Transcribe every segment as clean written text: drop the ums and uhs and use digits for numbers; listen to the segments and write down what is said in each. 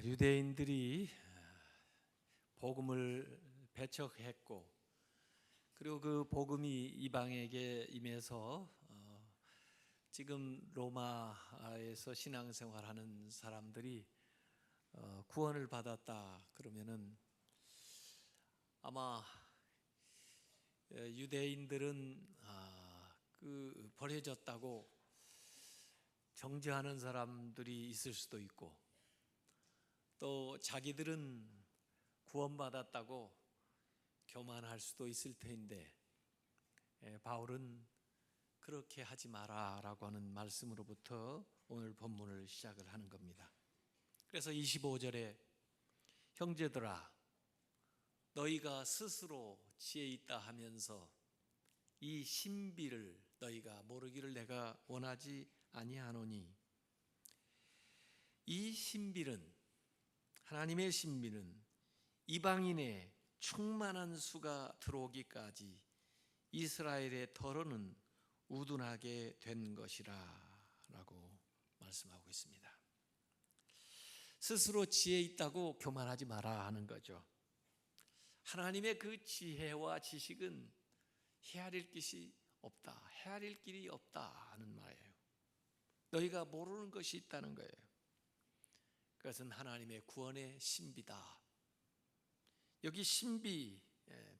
유대인들이 복음을 배척했고, 그리고 그 복음이 이방에게 임해서 지금 로마에서 신앙생활하는 사람들이 구원을 받았다 그러면은 아마 유대인들은 그 버려졌다고 정죄하는 사람들이 있을 수도 있고, 또 자기들은 구원받았다고 교만할 수도 있을 텐데, 바울은 그렇게 하지 마라 라고 하는 말씀으로부터 오늘 본문을 시작을 하는 겁니다. 그래서 25절에 형제들아, 너희가 스스로 지혜 있다 하면서 이 신비를 너희가 모르기를 내가 원하지 아니하노니, 이 신비는, 하나님의 신비는 이방인의 충만한 수가 들어오기까지 이스라엘의 더러는 우둔하게 된 것이라 라고 말씀하고 있습니다. 스스로 지혜 있다고 교만하지 마라 하는 거죠. 하나님의 그 지혜와 지식은 헤아릴 것이 없다, 헤아릴 길이 없다 하는 말이에요. 너희가 모르는 것이 있다는 거예요. 그것은 하나님의 구원의 신비다. 여기 신비,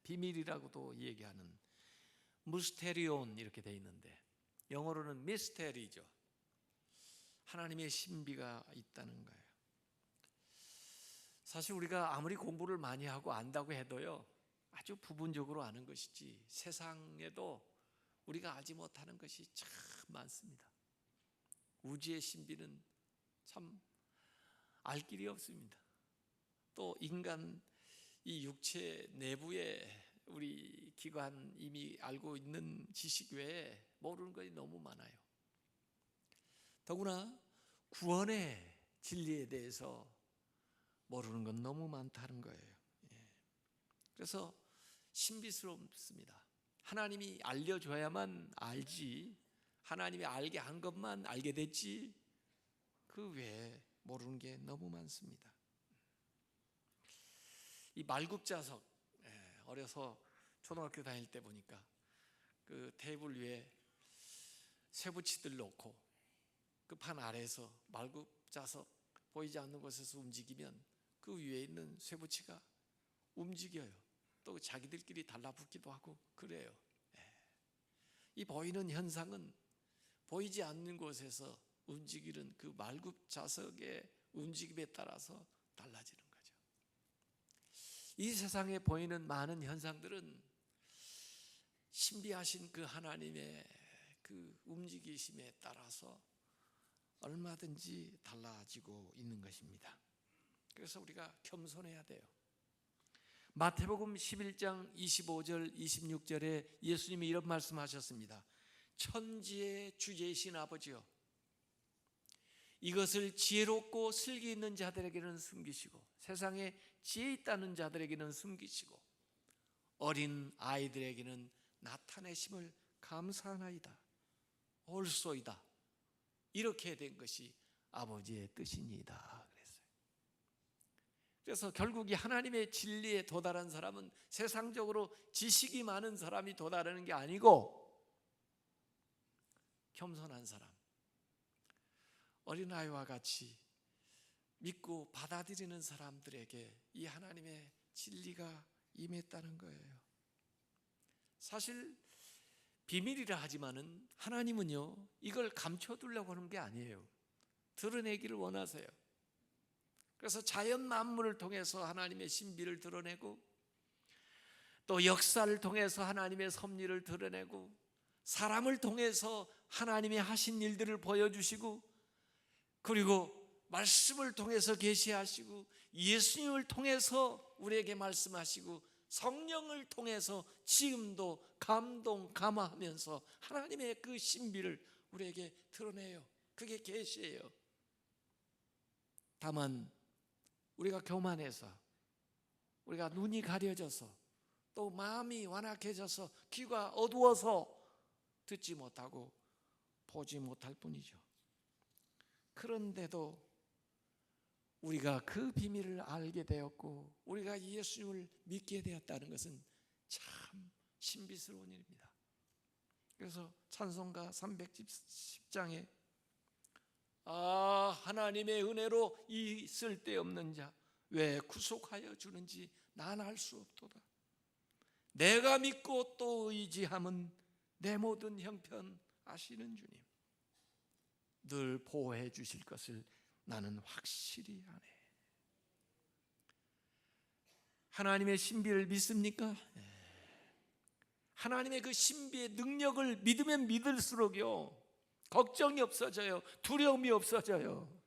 비밀이라고도 얘기하는 무스테리온 이렇게 돼 있는데, 영어로는 미스테리죠. 하나님의 신비가 있다는 거예요. 사실 우리가 아무리 공부를 많이 하고 안다고 해도요, 아주 부분적으로 아는 것이지 세상에도 우리가 알지 못하는 것이 참 많습니다. 우주의 신비는 참 알 길이 없습니다. 또 인간 이 육체 내부에 우리 기관 이미 알고 있는 지식 외에 모르는 것이 너무 많아요. 더구나 구원의 진리에 대해서 모르는 건 너무 많다는 거예요. 그래서 신비스럽습니다. 하나님이 알려줘야만 알지, 하나님이 알게 한 것만 알게 됐지, 그 외에 모르는 게 너무 많습니다. 이 말굽자석, 어려서 초등학교 다닐 때 보니까 그 테이블 위에 쇠붙이들 놓고 그 판 아래에서 말굽자석 보이지 않는 곳에서 움직이면 그 위에 있는 쇠붙이가 움직여요. 또 자기들끼리 달라붙기도 하고 그래요. 이 보이는 현상은 보이지 않는 곳에서 움직이는 그 말굽자석의 움직임에 따라서 달라지는 거죠. 이 세상에 보이는 많은 현상들은 신비하신 그 하나님의 그 움직이심에 따라서 얼마든지 달라지고 있는 것입니다. 그래서 우리가 겸손해야 돼요. 마태복음 11장 25절 26절에 예수님이 이런 말씀하셨습니다. 천지의 주제이신 아버지여, 이것을 지혜롭고 슬기 있는 자들에게는 숨기시고 세상에 지혜 있다는 자들에게는 숨기시고 어린 아이들에게는 나타내심을 감사하나이다. 옳소이다. 이렇게 된 것이 아버지의 뜻이니이다 그랬어요. 그래서 결국 이 하나님의 진리에 도달한 사람은 세상적으로 지식이 많은 사람이 도달하는 게 아니고 겸손한 사람, 어린아이와 같이 믿고 받아들이는 사람들에게 이 하나님의 진리가 임했다는 거예요. 사실 비밀이라 하지만은 하나님은요, 이걸 감춰두려고 하는 게 아니에요. 드러내기를 원하세요. 그래서 자연 만물을 통해서 하나님의 신비를 드러내고, 또 역사를 통해서 하나님의 섭리를 드러내고, 사람을 통해서 하나님이 하신 일들을 보여주시고, 그리고 말씀을 통해서 계시하시고, 예수님을 통해서 우리에게 말씀하시고, 성령을 통해서 지금도 감동감화하면서 하나님의 그 신비를 우리에게 드러내요. 그게 계시예요. 다만 우리가 교만해서, 우리가 눈이 가려져서, 또 마음이 완악해져서 귀가 어두워서 듣지 못하고 보지 못할 뿐이죠. 그런데도 우리가 그 비밀을 알게 되었고 우리가 예수님을 믿게 되었다는 것은 참 신비스러운 일입니다. 그래서 찬송가 310장에 하나님의 은혜로 이 쓸데없는 자 왜 구속하여 주는지 난 알 수 없도다. 내가 믿고 또 의지함은 내 모든 형편 아시는 주님 늘 보호해 주실 것을 나는 확실히 아네. 하나님의 신비를 믿습니까? 하나님의 그 신비의 능력을 믿으면 믿을수록요 걱정이 없어져요. 두려움이 없어져요.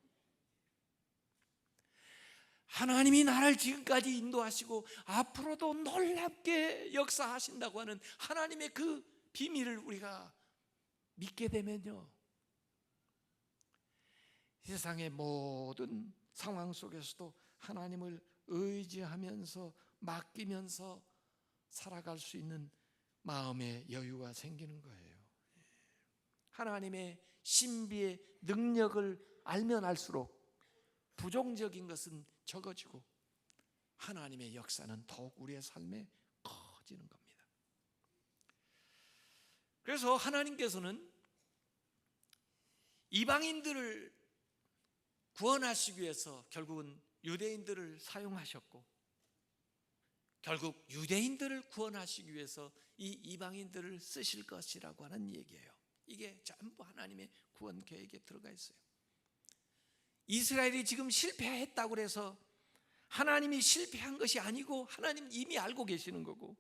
하나님이 나를 지금까지 인도하시고 앞으로도 놀랍게 역사하신다고 하는 하나님의 그 비밀을 우리가 믿게 되면요 세상의 모든 상황 속에서도 하나님을 의지하면서 맡기면서 살아갈 수 있는 마음의 여유가 생기는 거예요. 하나님의 신비의 능력을 알면 알수록 부정적인 것은 적어지고 하나님의 역사는 더욱 우리의 삶에 커지는 겁니다. 그래서 하나님께서는 이방인들을 구원하시기 위해서 결국은 유대인들을 사용하셨고 결국 유대인들을 구원하시기 위해서 이 이방인들을 쓰실 것이라고 하는 얘기예요. 이게 전부 하나님의 구원 계획에 들어가 있어요. 이스라엘이 지금 실패했다고 해서 하나님이 실패한 것이 아니고 하나님 이미 알고 계시는 거고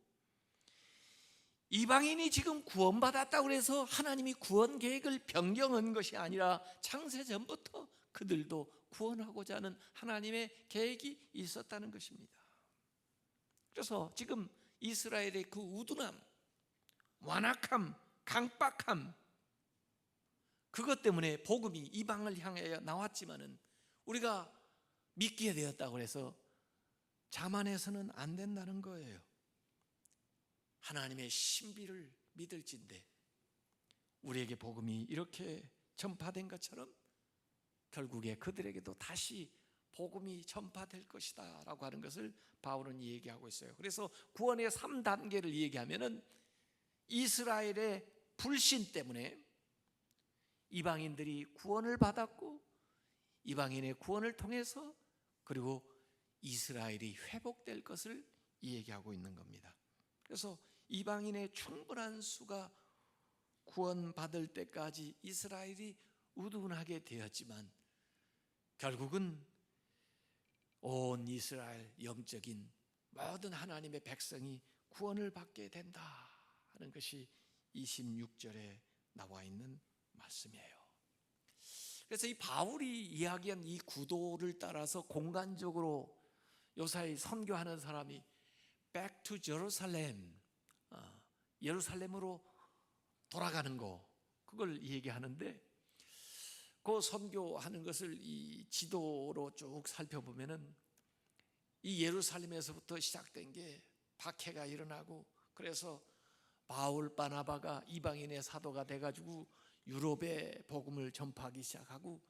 이방인이 지금 구원받았다고 해서 하나님이 구원 계획을 변경한 것이 아니라 창세 전부터 그들도 구원하고자 하는 하나님의 계획이 있었다는 것입니다. 그래서 지금 이스라엘의 그 우둔함, 완악함, 강박함 그것 때문에 복음이 이방을 향하여 나왔지만은 우리가 믿게 되었다고 해서 자만해서는 안 된다는 거예요. 하나님의 신비를 믿을진데 우리에게 복음이 이렇게 전파된 것처럼 결국에 그들에게도 다시 복음이 전파될 것이다 라고 하는 것을 바울은 얘기하고 있어요. 그래서 구원의 3단계를 얘기하면은 이스라엘의 불신 때문에 이방인들이 구원을 받았고 이방인의 구원을 통해서 그리고 이스라엘이 회복될 것을 얘기하고 있는 겁니다. 그래서 이방인의 충분한 수가 구원받을 때까지 이스라엘이 우둔하게 되었지만 결국은 온 이스라엘 영적인 모든 하나님의 백성이 구원을 받게 된다 하는 것이 26절에 나와 있는 말씀이에요. 그래서 이 바울이 이야기한 이 구도를 따라서 공간적으로 요사이 선교하는 사람이 Back to Jerusalem, 예루살렘으로 돌아가는 거 그걸 얘기하는데 그 선교하는 것을 이 지도로 쭉 살펴보면은 이 예루살렘에서부터 시작된 게 박해가 일어나고 그래서 바울 바나바가 이방인의 사도가 돼가지고 유럽에 복음을 전파하기 시작하고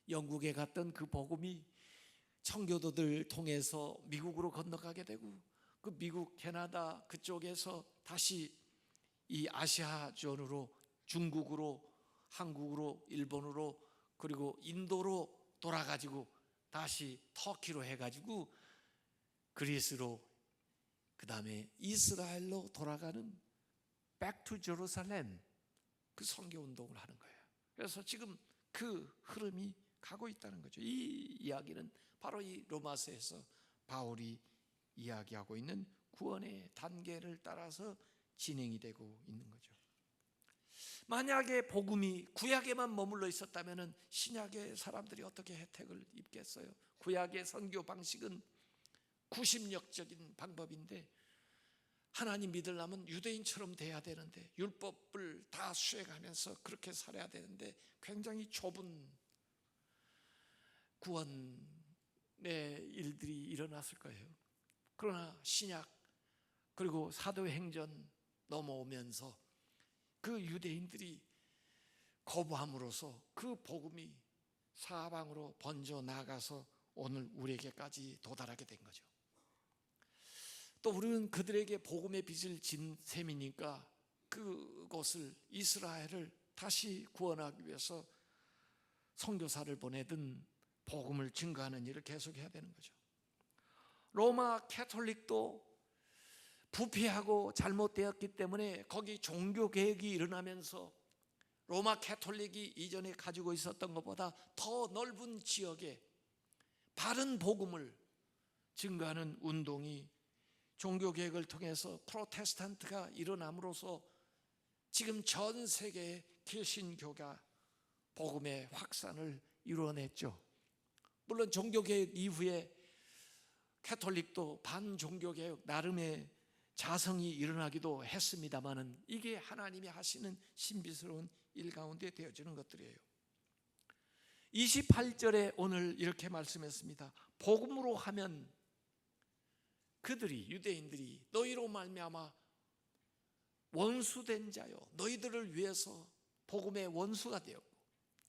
영국에 갔던 그 복음이 청교도들 통해서 미국으로 건너가게 되고 그 미국, 캐나다 그쪽에서 다시 이 아시아권으로 중국으로, 한국으로, 일본으로 그리고 인도로 돌아가지고 다시 터키로 해가지고 그리스로 그 다음에 이스라엘로 돌아가는 Back to Jerusalem 그 선교 운동을 하는 거예요. 그래서 지금 그 흐름이 가고 있다는 거죠. 이 이야기는 바로 이 로마서에서 바울이 이야기하고 있는 구원의 단계를 따라서 진행이 되고 있는 거죠. 만약에 복음이 구약에만 머물러 있었다면 신약의 사람들이 어떻게 혜택을 입겠어요? 구약의 선교 방식은 구심력적인 방법인데 하나님 믿으려면 유대인처럼 돼야 되는데 율법을 다 수행하면서 그렇게 살아야 되는데 굉장히 좁은 구원의 일들이 일어났을 거예요. 그러나 신약 그리고 사도행전 넘어오면서 그 유대인들이 거부함으로써 그 복음이 사방으로 번져 나가서 오늘 우리에게까지 도달하게 된 거죠. 또 우리는 그들에게 복음의 빚을 진 셈이니까 그곳을, 이스라엘을 다시 구원하기 위해서 선교사를 보내든 복음을 증거하는 일을 계속해야 되는 거죠. 로마 캐톨릭도 부패하고 잘못되었기 때문에 거기 종교개혁이 일어나면서 로마 캐톨릭이 이전에 가지고 있었던 것보다 더 넓은 지역에 바른 복음을 증거하는 운동이 종교개혁을 통해서 프로테스탄트가 일어남으로써 지금 전 세계의 개신교가 복음의 확산을 이루어냈죠. 물론 종교개혁 이후에 캐톨릭도 반종교개혁 나름의 자성이 일어나기도 했습니다마는 이게 하나님이 하시는 신비스러운 일 가운데 되어지는 것들이에요. 28절에 오늘 이렇게 말씀했습니다. 복음으로 하면 그들이, 유대인들이 너희로 말미암아 원수된 자요, 너희들을 위해서 복음의 원수가 되었고,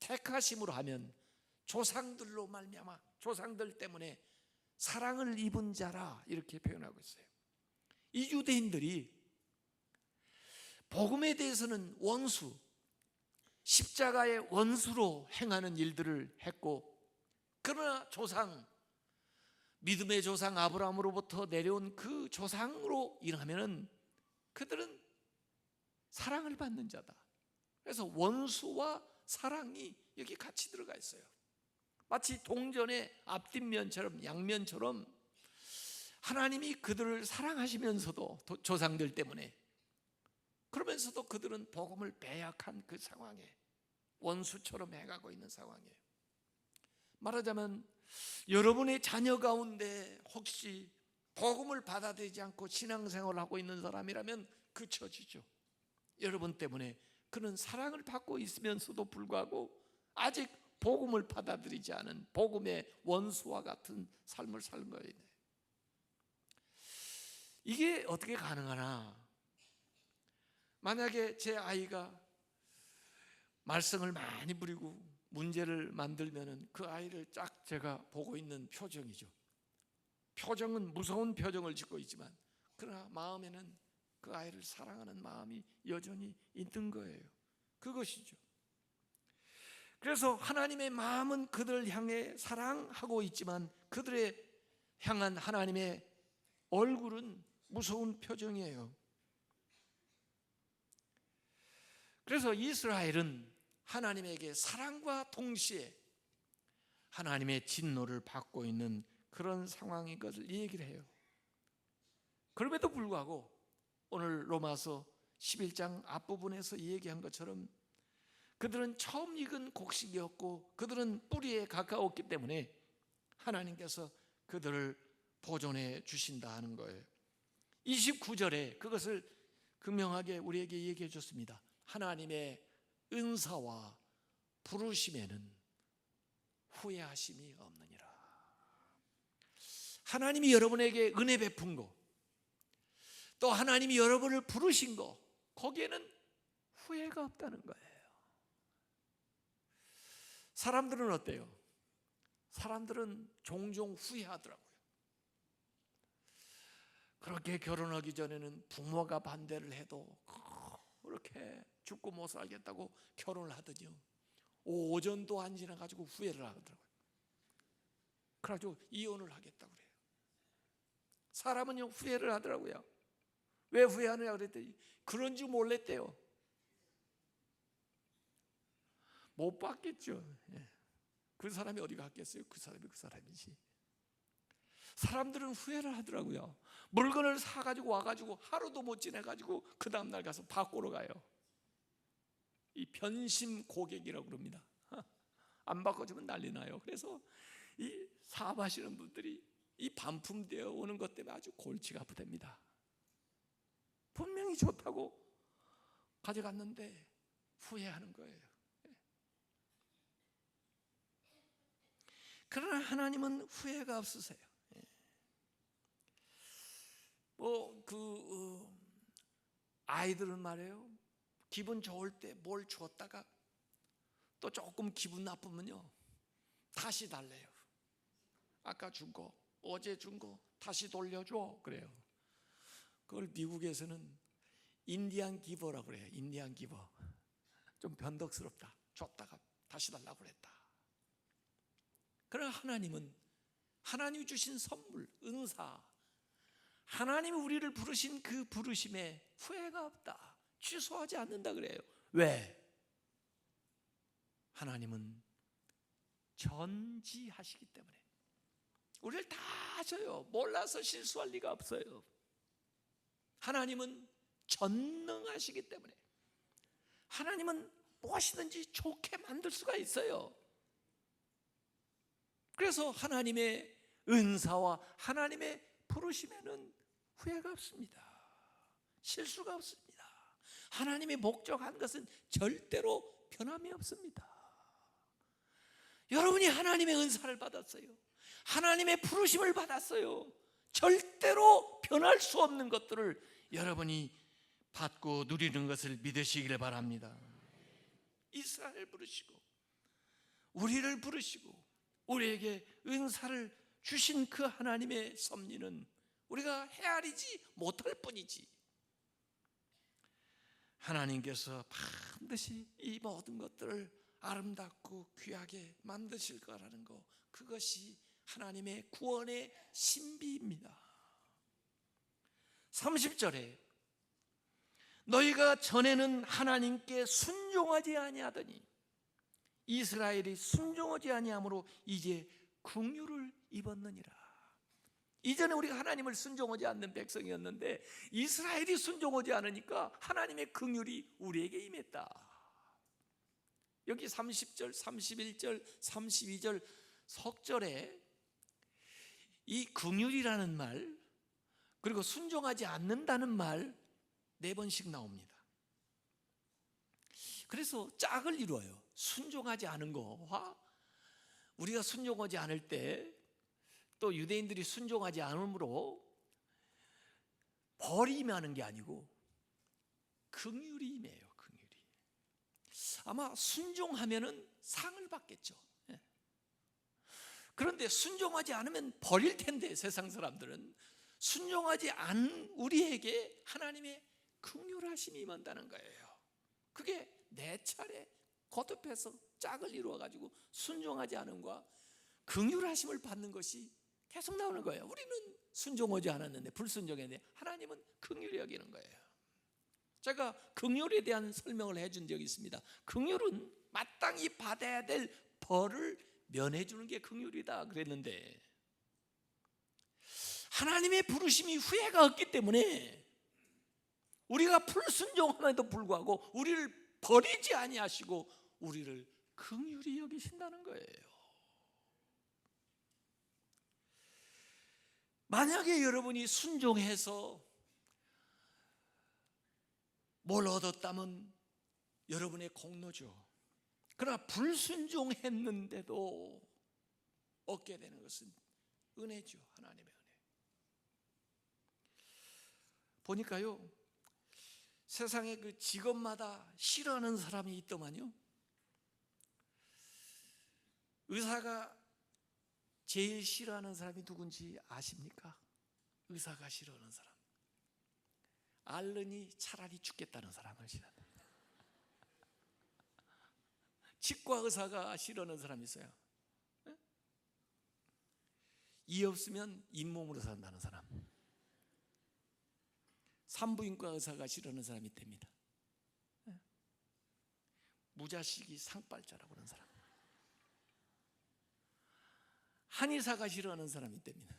택하심으로 하면 조상들로 말미암아, 조상들 때문에 사랑을 입은 자라, 이렇게 표현하고 있어요. 이 유대인들이 복음에 대해서는 원수, 십자가의 원수로 행하는 일들을 했고, 그러나 조상, 믿음의 조상 아브라함으로부터 내려온 그 조상으로 인하면 그들은 사랑을 받는 자다. 그래서 원수와 사랑이 여기 같이 들어가 있어요. 마치 동전의 앞뒷면처럼, 양면처럼 하나님이 그들을 사랑하시면서도, 조상들 때문에, 그러면서도 그들은 복음을 배약한 그 상황에 원수처럼 해가고 있는 상황이에요. 말하자면 여러분의 자녀 가운데 혹시 복음을 받아들이지 않고 신앙생활을 하고 있는 사람이라면 그쳐지죠. 여러분 때문에 그는 사랑을 받고 있으면서도 불구하고 아직 복음을 받아들이지 않은 복음의 원수와 같은 삶을 사는 거예요. 이게 어떻게 가능하나? 만약에 제 아이가 말썽을 많이 부리고 문제를 만들면은 그 아이를 쫙 제가 보고 있는 표정이죠. 표정은 무서운 표정을 짓고 있지만 그러나 마음에는 그 아이를 사랑하는 마음이 여전히 있는 거예요. 그것이죠. 그래서 하나님의 마음은 그들을 향해 사랑하고 있지만 그들의 향한 하나님의 얼굴은 무서운 표정이에요. 그래서 이스라엘은 하나님에게 사랑과 동시에 하나님의 진노를 받고 있는 그런 상황인 것을 얘기를 해요. 그럼에도 불구하고 오늘 로마서 11장 앞부분에서 얘기한 것처럼 그들은 처음 익은 곡식이었고 그들은 뿌리에 가까웠기 때문에 하나님께서 그들을 보존해 주신다 하는 거예요. 29절에 그것을 극명하게 우리에게 얘기해 줬습니다. 하나님의 은사와 부르심에는 후회하심이 없느니라. 하나님이 여러분에게 은혜 베푼 거, 또 하나님이 여러분을 부르신 거, 거기에는 후회가 없다는 거예요. 사람들은 어때요? 사람들은 종종 후회하더라고요. 그렇게 결혼하기 전에는 부모가 반대를 해도 그렇게 죽고 못 살겠다고 결혼을 하더니요, 오전도 안 지나가지고 후회를 하더라고요. 그래가지고 이혼을 하겠다고 그래요. 사람은요 후회를 하더라고요. 왜 후회하느냐 그랬더니 그런 줄 몰랐대요. 못 봤겠죠. 그 사람이 어디 갔겠어요? 그 사람이 그 사람이지. 사람들은 후회를 하더라고요. 물건을 사가지고 와가지고 하루도 못 지내가지고 그 다음날 가서 바꾸러 가요. 이 변심 고객이라고 그럽니다. 안 바꿔주면 난리 나요. 그래서 이 사업하시는 분들이 이 반품되어 오는 것 때문에 아주 골치가 아프답니다. 분명히 좋다고 가져갔는데 후회하는 거예요. 그러나 하나님은 후회가 없으세요. 아이들은 말이에요, 기분 좋을 때 뭘 줬다가 또 조금 기분 나쁘면요 다시 달래요. 아까 준 거, 어제 준 거 다시 돌려줘 그래요. 그걸 미국에서는 인디안 기버라고 그래요. 인디안 기버. 좀 변덕스럽다. 줬다가 다시 달라고 그랬다. 그러나 하나님은 하나님이 주신 선물, 은사, 하나님이 우리를 부르신 그 부르심에 후회가 없다. 취소하지 않는다 그래요. 왜? 하나님은 전지하시기 때문에. 우리를 다 아셔요. 몰라서 실수할 리가 없어요. 하나님은 전능하시기 때문에. 하나님은 무엇이든지 좋게 만들 수가 있어요. 그래서 하나님의 은사와 하나님의 부르심에는 후회가 없습니다. 실수가 없습니다. 하나님이 목적한 것은 절대로 변함이 없습니다. 여러분이 하나님의 은사를 받았어요. 하나님의 부르심을 받았어요. 절대로 변할 수 없는 것들을 여러분이 받고 누리는 것을 믿으시기를 바랍니다. 이스라엘 부르시고 우리를 부르시고 우리에게 은사를 주신 그 하나님의 섭리는 우리가 헤아리지 못할 뿐이지, 하나님께서 반드시 이 모든 것들을 아름답고 귀하게 만드실 거라는 것, 그것이 하나님의 구원의 신비입니다. 30절에 너희가 전에는 하나님께 순종하지 아니하더니 이스라엘이 순종하지 아니함으로 이제 긍휼을 입었느니라. 이전에 우리가 하나님을 순종하지 않는 백성이었는데 이스라엘이 순종하지 않으니까 하나님의 긍휼이 우리에게 임했다. 여기 30절, 31절, 32절 석절에 이 긍휼이라는 말, 그리고 순종하지 않는다는 말 4번씩 나옵니다. 그래서 짝을 이루어요. 순종하지 않은 거와 우리가 순종하지 않을 때, 또 유대인들이 순종하지 않으므로 벌이 임하는 게 아니고 긍휼이 임해요. 긍휼이. 아마 순종하면은 상을 받겠죠. 그런데 순종하지 않으면 벌일 텐데, 세상 사람들은 순종하지 않은 우리에게 하나님의 긍휼하심이 임한다는 거예요. 그게 내 차례 거듭해서 짝을 이루어가지고 순종하지 않음과 긍휼하심을 받는 것이 계속 나오는 거예요. 우리는 순종하지 않았는데, 불순종했는데 하나님은 긍휼히 여기는 거예요. 제가 긍휼에 대한 설명을 해준 적이 있습니다. 긍휼은 마땅히 받아야 될 벌을 면해주는 게 긍휼이다 그랬는데, 하나님의 부르심이 후회가 없기 때문에 우리가 불순종함에도 불구하고 우리를 버리지 아니하시고 우리를 긍휼히 여기신다는 거예요. 만약에 여러분이 순종해서 뭘 얻었다면 여러분의 공로죠. 그러나 불순종했는데도 얻게 되는 것은 은혜죠. 하나님의 은혜. 보니까요, 세상에 그 직업마다 싫어하는 사람이 있더만요. 의사가 제일 싫어하는 사람이 누군지 아십니까? 의사가 싫어하는 사람. 앓으니 차라리 죽겠다는 사람을 싫어한다. 치과 의사가 싫어하는 사람이 있어요. 이 없으면 잇몸으로 산다는 사람. 산부인과 의사가 싫어하는 사람이 있답니다. 무자식이 상빨자라고 그러는 사람. 한의사가 싫어하는 사람이 있답니다.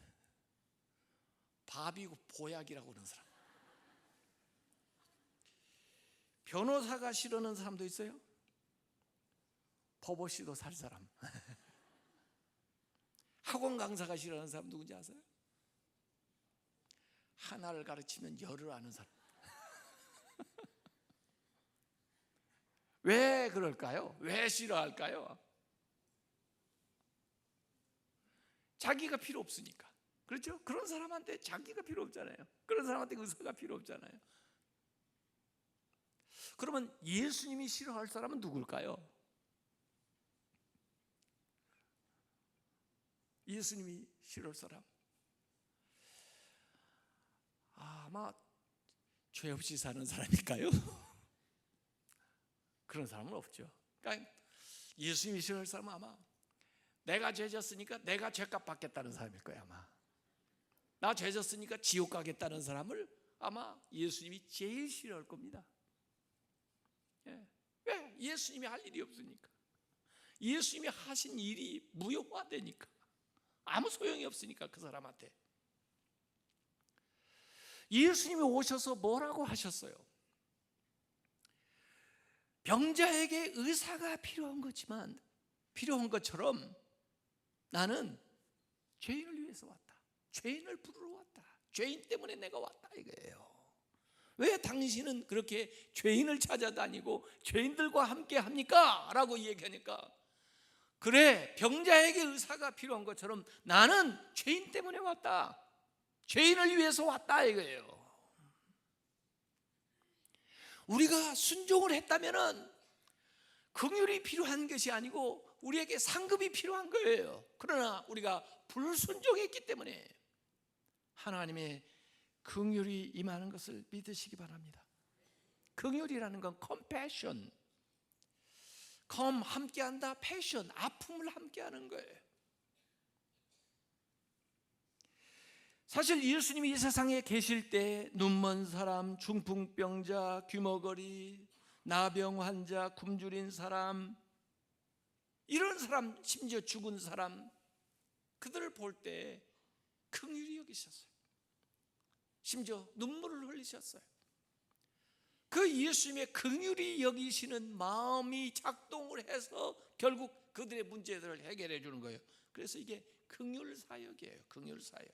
밥이고 보약이라고 그러는 사람. 변호사가 싫어하는 사람도 있어요. 버버씨도 살 사람. 학원 강사가 싫어하는 사람 누군지 아세요? 하나를 가르치면 열을 아는 사람. 왜 그럴까요? 왜 싫어할까요? 자기가 필요 없으니까. 그렇죠? 그런 사람한테 자기가 필요 없잖아요. 그런 사람한테 의사가 필요 없잖아요. 그러면 예수님이 싫어할 사람은 누굴까요? 예수님이 싫어할 사람, 아마 죄 없이 사는 사람일까요? 그런 사람은 없죠. 그러니까 예수님이 싫어할 사람은 아마 내가 죄 졌으니까 내가 죄값 받겠다는 사람일 거예요. 아마 나 죄 졌으니까 지옥 가겠다는 사람을 아마 예수님이 제일 싫어할 겁니다. 왜? 예수님이 할 일이 없으니까. 예수님이 하신 일이 무효화되니까. 아무 소용이 없으니까 그 사람한테. 예수님이 오셔서 뭐라고 하셨어요? 병자에게 의사가 필요한 거지만, 필요한 것처럼 나는 죄인을 위해서 왔다. 죄인을 부르러 왔다. 죄인 때문에 내가 왔다 이거예요. 왜 당신은 그렇게 죄인을 찾아다니고 죄인들과 함께 합니까? 라고 얘기하니까, 그래, 병자에게 의사가 필요한 것처럼 나는 죄인 때문에 왔다. 죄인을 위해서 왔다 이거예요. 우리가 순종을 했다면은 긍휼이 필요한 것이 아니고 우리에게 상급이 필요한 거예요. 그러나 우리가 불순종했기 때문에 하나님의 긍휼이 임하는 것을 믿으시기 바랍니다. 긍휼이라는 건 compassion, 함께한다, passion, 아픔을 함께하는 거예요. 사실 예수님이 이 세상에 계실 때 눈먼 사람, 중풍병자, 귀머거리, 나병 환자, 굶주린 사람, 이런 사람, 심지어 죽은 사람, 그들을 볼 때 긍휼히 여기셨어요. 심지어 눈물을 흘리셨어요. 그 예수님의 긍휼히 여기시는 마음이 작동을 해서 결국 그들의 문제들을 해결해 주는 거예요. 그래서 이게 긍휼 사역이에요. 긍휼 사역.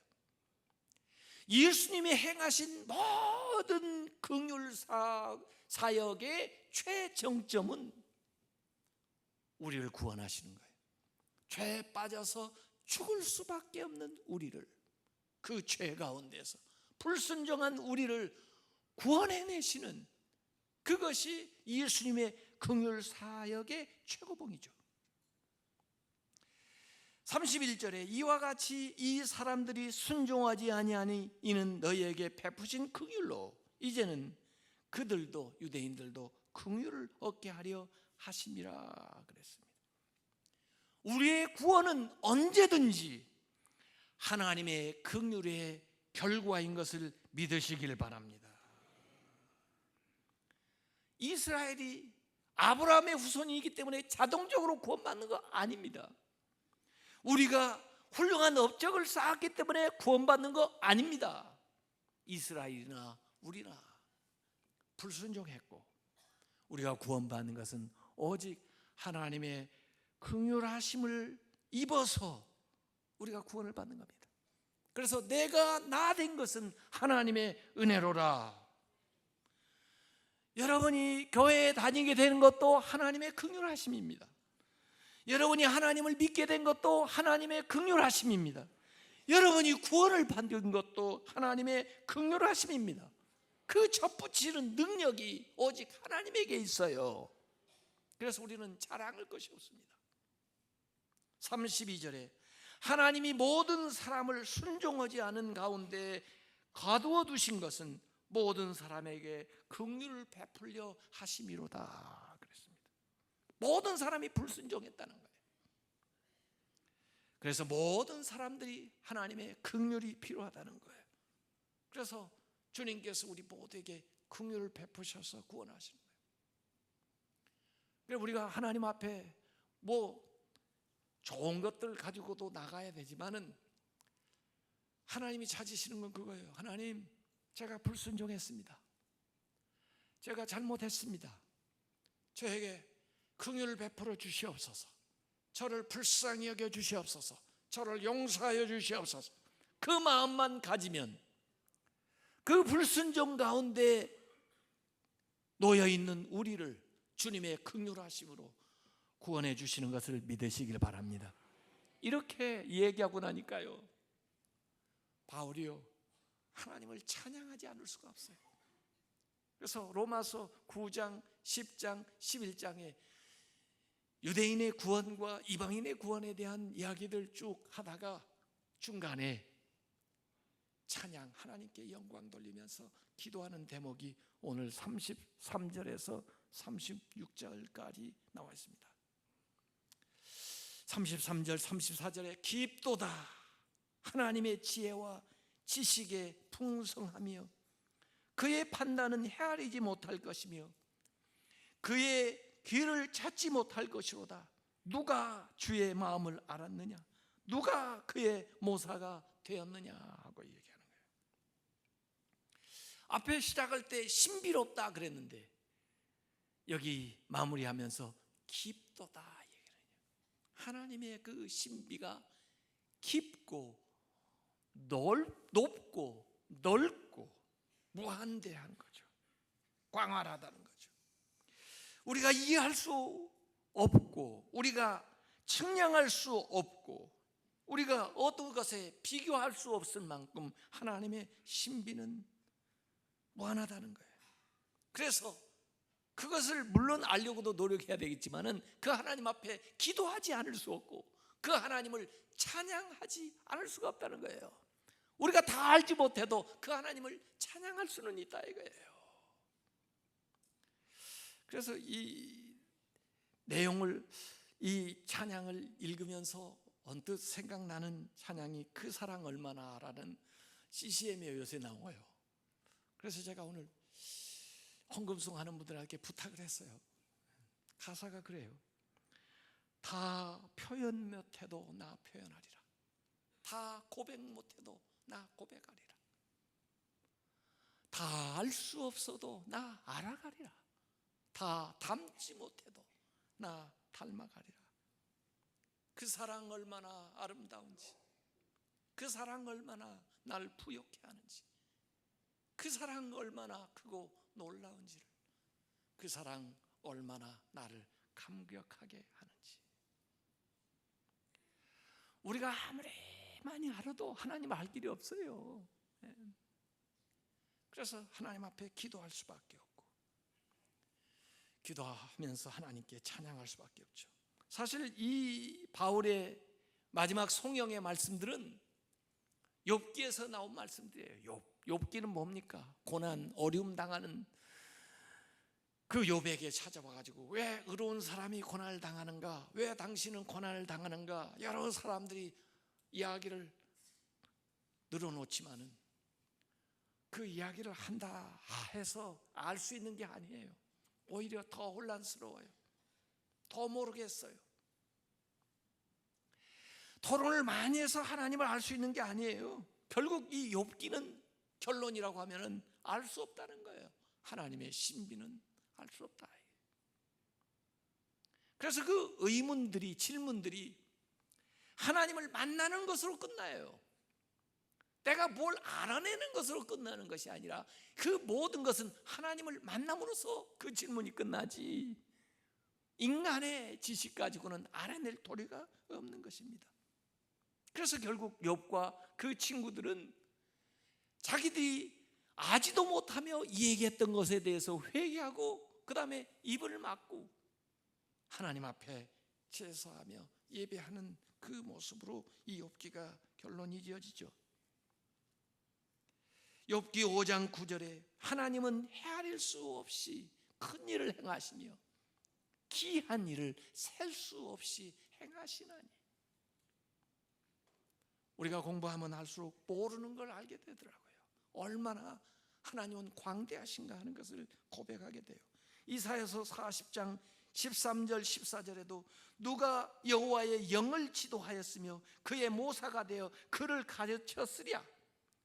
예수님이 행하신 모든 긍휼 사역의 최정점은 우리를 구원하시는 거예요. 죄에 빠져서 죽을 수밖에 없는 우리를, 그 죄 가운데서 불순종한 우리를 구원해내시는, 그것이 예수님의 긍휼 사역의 최고봉이죠. 31절에 이와 같이 이 사람들이 순종하지 아니하니 이는 너희에게 베푸신 긍휼로 이제는 그들도, 유대인들도 긍휼을 얻게 하려 하심이라 그랬습니다. 우리의 구원은 언제든지 하나님의 긍휼의 결과인 것을 믿으시길 바랍니다. 이스라엘이 아브라함의 후손이기 때문에 자동적으로 구원받는 거 아닙니다. 우리가 훌륭한 업적을 쌓았기 때문에 구원받는 거 아닙니다. 이스라엘이나 우리나 불순종했고, 우리가 구원받는 것은 오직 하나님의 긍휼하심을 입어서 우리가 구원을 받는 겁니다. 그래서 내가 나 된 것은 하나님의 은혜로라. 여러분이 교회에 다니게 되는 것도 하나님의 긍휼하심입니다. 여러분이 하나님을 믿게 된 것도 하나님의 긍휼하심입니다. 여러분이 구원을 받은 것도 하나님의 긍휼하심입니다. 그 접붙이는 능력이 오직 하나님에게 있어요. 그래서 우리는 자랑할 것이 없습니다. 32절에 하나님이 모든 사람을 순종하지 않은 가운데 가두어 두신 것은 모든 사람에게 긍휼을 베풀려 하심이로다 그랬습니다. 모든 사람이 불순종했다는 거예요. 그래서 모든 사람들이 하나님의 긍휼이 필요하다는 거예요. 그래서 주님께서 우리 모두에게 긍휼을 베푸셔서 구원하시는 거예요. 그래서 우리가 하나님 앞에 좋은 것들 가지고도 나가야 되지만은 하나님이 찾으시는 건 그거예요. 하나님, 제가 불순종했습니다. 제가 잘못했습니다. 저에게 긍휼을 베풀어 주시옵소서. 저를 불쌍히 여겨 주시옵소서. 저를 용서하여 주시옵소서. 그 마음만 가지면 그 불순종 가운데 놓여있는 우리를 주님의 긍휼하심으로 구원해 주시는 것을 믿으시길 바랍니다. 이렇게 얘기하고 나니까요, 바울이요, 하나님을 찬양하지 않을 수가 없어요. 그래서 로마서 9장, 10장, 11장에 유대인의 구원과 이방인의 구원에 대한 이야기들 쭉 하다가 중간에 찬양, 하나님께 영광 돌리면서 기도하는 대목이 오늘 33절에서 36절까지 나와 있습니다. 33절, 34절에 깊도다 하나님의 지혜와 지식에 풍성하며 그의 판단은 헤아리지 못할 것이며 그의 길을 찾지 못할 것이로다. 누가 주의 마음을 알았느냐? 누가 그의 모사가 되었느냐? 하고 얘기하는 거예요. 앞에 시작할 때 신비롭다 그랬는데 여기 마무리하면서 깊도다 얘기를 해요. 하나님의 그 신비가 깊고 높고 넓고 무한대한 거죠. 광활하다는 거죠. 우리가 이해할 수 없고 우리가 측량할 수 없고 우리가 어떤 것에 비교할 수 없을 만큼 하나님의 신비는 무한하다는 거예요. 그래서 그것을 물론 알려고도 노력해야 되겠지만은 그 하나님 앞에 기도하지 않을 수 없고 그 하나님을 찬양하지 않을 수가 없다는 거예요. 우리가 다 알지 못해도 그 하나님을 찬양할 수는 있다 이거예요. 그래서 이 내용을, 이 찬양을 읽으면서 언뜻 생각나는 찬양이 그 사랑 얼마나라는 CCM에 요새 나와요. 그래서 제가 오늘 헌금송 하는 분들에게 부탁을 했어요. 가사가 그래요. 다 표현 못해도 나 표현하리라. 다 고백 못해도 나 고백하리라. 다 알 수 없어도 나 알아가리라. 다 닮지 못해도 나 닮아가리라. 그 사랑 얼마나 아름다운지, 그 사랑 얼마나 날 부욕해 하는지, 그 사랑 얼마나 크고 놀라운지를, 그 사랑 얼마나 나를 감격하게 하는지. 우리가 아무리 많이 알아도 하나님 알 길이 없어요. 그래서 하나님 앞에 기도할 수밖에 없고 기도하면서 하나님께 찬양할 수밖에 없죠. 사실 이 바울의 마지막 송영의 말씀들은 욥기에서 나온 말씀들이에요. 욥기는 뭡니까? 고난, 어려움 당하는 그 욥에게 찾아와가지고 왜 의로운 사람이 고난을 당하는가? 왜 당신은 고난을 당하는가? 여러 사람들이 이야기를 늘어놓지만은 그 이야기를 한다 해서 알 수 있는 게 아니에요. 오히려 더 혼란스러워요. 더 모르겠어요. 토론을 많이 해서 하나님을 알 수 있는 게 아니에요. 결국 이 욥기는 결론이라고 하면은 알 수 없다는 거예요. 하나님의 신비는 알 수 없다. 그래서 그 의문들이, 질문들이 하나님을 만나는 것으로 끝나요. 내가 뭘 알아내는 것으로 끝나는 것이 아니라 그 모든 것은 하나님을 만남으로써 그 질문이 끝나지 인간의 지식 가지고는 알아낼 도리가 없는 것입니다. 그래서 결국 욥과 그 친구들은 자기들이 아지도 못하며 얘기했던 것에 대해서 회개하고 그 다음에 입을 막고 하나님 앞에 제사하며 예배하는 그 모습으로 이 욥기가 결론이 지어지죠. 욥기 5장 9절에 하나님은 헤아릴 수 없이 큰 일을 행하시며 기이한 일을 셀 수 없이 행하시나니. 우리가 공부하면 할수록 모르는 걸 알게 되더라고요. 얼마나 하나님은 광대하신가 하는 것을 고백하게 돼요. 이사야서 40장 13절 14절에도 누가 여호와의 영을 지도하였으며 그의 모사가 되어 그를 가르쳤으랴.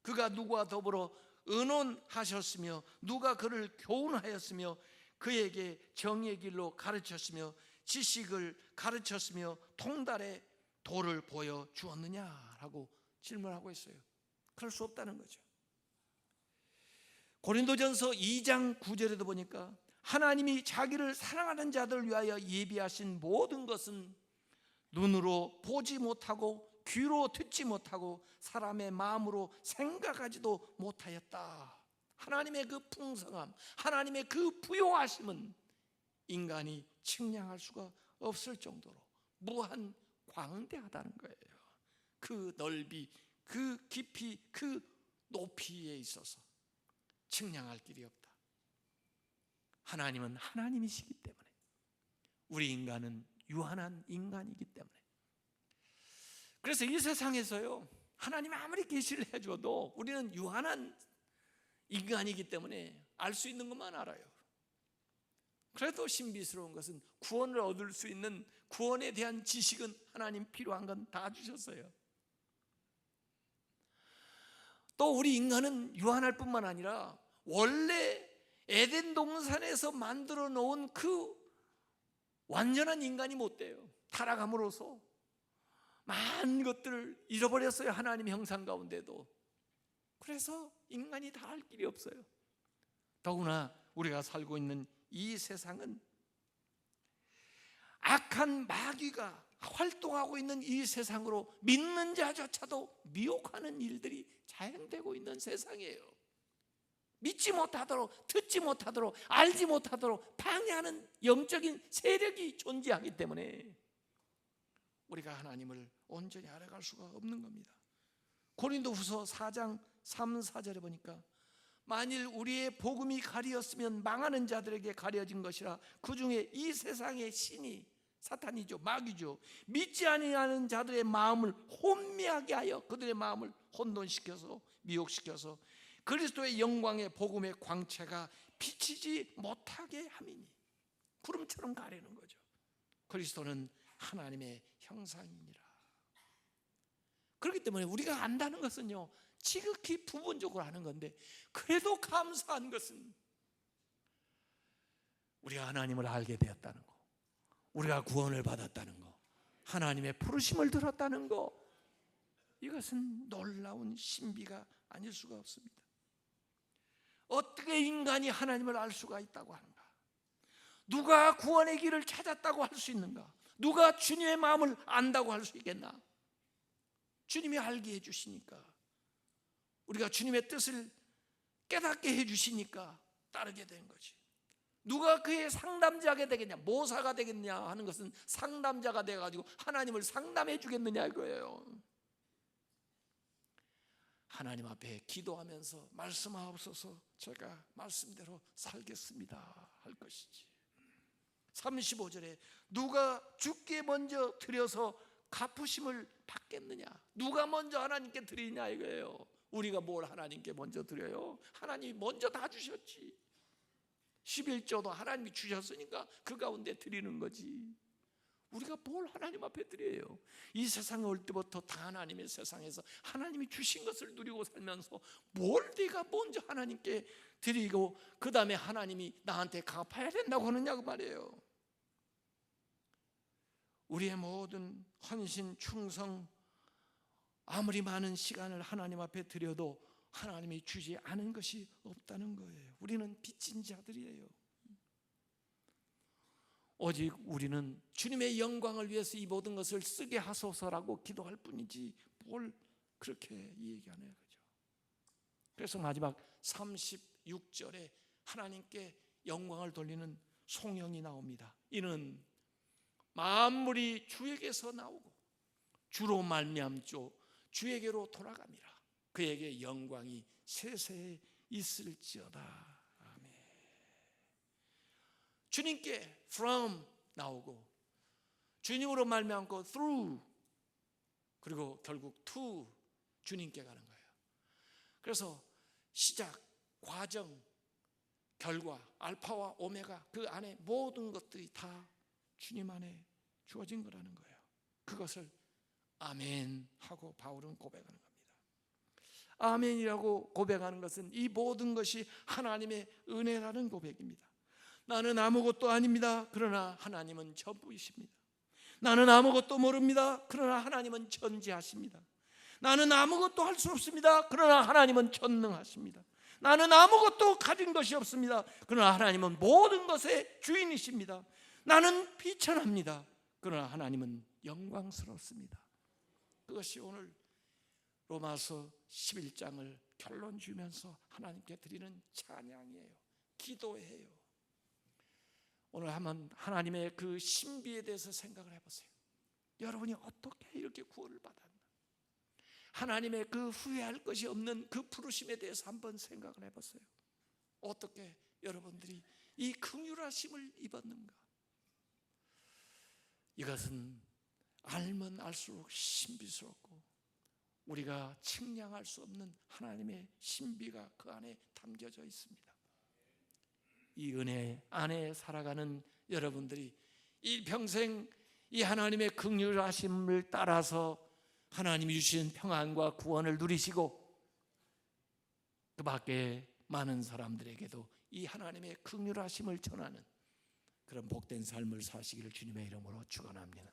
그가 누구와 더불어 의논하셨으며 누가 그를 교훈하였으며 그에게 정의의 길로 가르쳤으며 지식을 가르쳤으며 통달의 도를 보여주었느냐라고 질문하고 있어요. 그럴 수 없다는 거죠. 고린도전서 2장 9절에도 보니까 하나님이 자기를 사랑하는 자들 위하여 예비하신 모든 것은 눈으로 보지 못하고 귀로 듣지 못하고 사람의 마음으로 생각하지도 못하였다. 하나님의 그 풍성함, 하나님의 그 부요하심은 인간이 측량할 수가 없을 정도로 무한 광대하다는 거예요. 그 넓이, 그 깊이, 그 높이에 있어서 측량할 길이 없다. 하나님은 하나님이시기 때문에, 우리 인간은 유한한 인간이기 때문에. 그래서 이 세상에서요, 하나님이 아무리 계시를 해줘도 우리는 유한한 인간이기 때문에 알 수 있는 것만 알아요. 그래도 신비스러운 것은 구원을 얻을 수 있는 구원에 대한 지식은 하나님 필요한 건 다 주셨어요. 또 우리 인간은 유한할 뿐만 아니라 원래 에덴 동산에서 만들어 놓은 그 완전한 인간이 못 돼요. 타락함으로써 많은 것들을 잃어버렸어요. 하나님의 형상 가운데도. 그래서 인간이 다 할 길이 없어요. 더구나 우리가 살고 있는 이 세상은 악한 마귀가 활동하고 있는 이 세상으로 믿는 자조차도 미혹하는 일들이 자행되고 있는 세상이에요. 믿지 못하도록, 듣지 못하도록, 알지 못하도록 방해하는 영적인 세력이 존재하기 때문에 우리가 하나님을 온전히 알아갈 수가 없는 겁니다. 고린도후서 4장 3, 4절에 보니까 만일 우리의 복음이 가리었으면 망하는 자들에게 가려진 것이라 그 중에 이 세상의 신이, 사탄이죠, 마귀죠, 믿지 아니하는 자들의 마음을 혼미하게 하여 그들의 마음을 혼돈시켜서 미혹시켜서 그리스도의 영광의 복음의 광채가 비치지 못하게 함이니, 구름처럼 가리는 거죠. 그리스도는 하나님의 형상이니라. 그렇기 때문에 우리가 안다는 것은요, 지극히 부분적으로 하는 건데, 그래도 감사한 것은 우리가 하나님을 알게 되었다는 거, 우리가 구원을 받았다는 거, 하나님의 부르심을 들었다는 거, 이것은 놀라운 신비가 아닐 수가 없습니다. 어떻게 인간이 하나님을 알 수가 있다고 하는가? 누가 구원의 길을 찾았다고 할 수 있는가? 누가 주님의 마음을 안다고 할 수 있겠나? 주님이 알게 해주시니까, 우리가 주님의 뜻을 깨닫게 해주시니까 따르게 된 거지. 누가 그의 상담자가 되겠냐, 모사가 되겠냐 하는 것은 상담자가 돼가지고 하나님을 상담해 주겠느냐 이거예요. 하나님 앞에 기도하면서 말씀하옵소서, 제가 말씀대로 살겠습니다 할 것이지. 35절에 누가 주께 먼저 드려서 갚으심을 받겠느냐, 누가 먼저 하나님께 드리냐 이거예요. 우리가 뭘 하나님께 먼저 드려요? 하나님이 먼저 다 주셨지. 11조도 하나님이 주셨으니까 그 가운데 드리는 거지. 우리가 뭘 하나님 앞에 드려요? 이 세상에 올 때부터 다 하나님의 세상에서 하나님이 주신 것을 누리고 살면서 뭘 내가 먼저 하나님께 드리고 그 다음에 하나님이 나한테 갚아야 된다고 하느냐고 말이에요. 우리의 모든 헌신, 충성, 아무리 많은 시간을 하나님 앞에 드려도 하나님이 주지 않은 것이 없다는 거예요. 우리는 빚진 자들이에요. 오직 우리는 주님의 영광을 위해서 이 모든 것을 쓰게 하소서라고 기도할 뿐이지 뭘 그렇게 얘기하냐 그죠? 그래서 마지막 36절에 하나님께 영광을 돌리는 송영이 나옵니다. 이는 만물이 주에게서 나오고 주로 말미암죠 주에게로 돌아갑니다. 그에게 영광이 세세에 있을지어다. 주님께 from 나오고 주님으로 말미암고 through, 그리고 결국 to 주님께 가는 거예요. 그래서 시작, 과정, 결과, 알파와 오메가, 그 안에 모든 것들이 다 주님 안에 주어진 거라는 거예요. 그것을 아멘 하고 바울은 고백하는 겁니다. 아멘이라고 고백하는 것은 이 모든 것이 하나님의 은혜라는 고백입니다. 나는 아무것도 아닙니다. 그러나 하나님은 전부이십니다. 나는 아무것도 모릅니다. 그러나 하나님은 전지하십니다. 나는 아무것도 할 수 없습니다. 그러나 하나님은 전능하십니다. 나는 아무것도 가진 것이 없습니다. 그러나 하나님은 모든 것의 주인이십니다. 나는 비천합니다. 그러나 하나님은 영광스럽습니다. 그것이 오늘 로마서 11장을 결론 지으면서 하나님께 드리는 찬양이에요. 기도예요. 오늘 한번 하나님의 그 신비에 대해서 생각을 해보세요. 여러분이 어떻게 이렇게 구원을 받았나? 하나님의 그 후회할 것이 없는 그 부르심에 대해서 한번 생각을 해보세요. 어떻게 여러분들이 이 긍휼하심을 입었는가? 이것은 알면 알수록 신비스럽고 우리가 측량할 수 없는 하나님의 신비가 그 안에 담겨져 있습니다. 이 은혜 안에 살아가는 여러분들이 일평생 이 하나님의 긍휼하심을 따라서 하나님이 주신 평안과 구원을 누리시고 그 밖에 많은 사람들에게도 이 하나님의 긍휼하심을 전하는 그런 복된 삶을 사시기를 주님의 이름으로 축원합니다.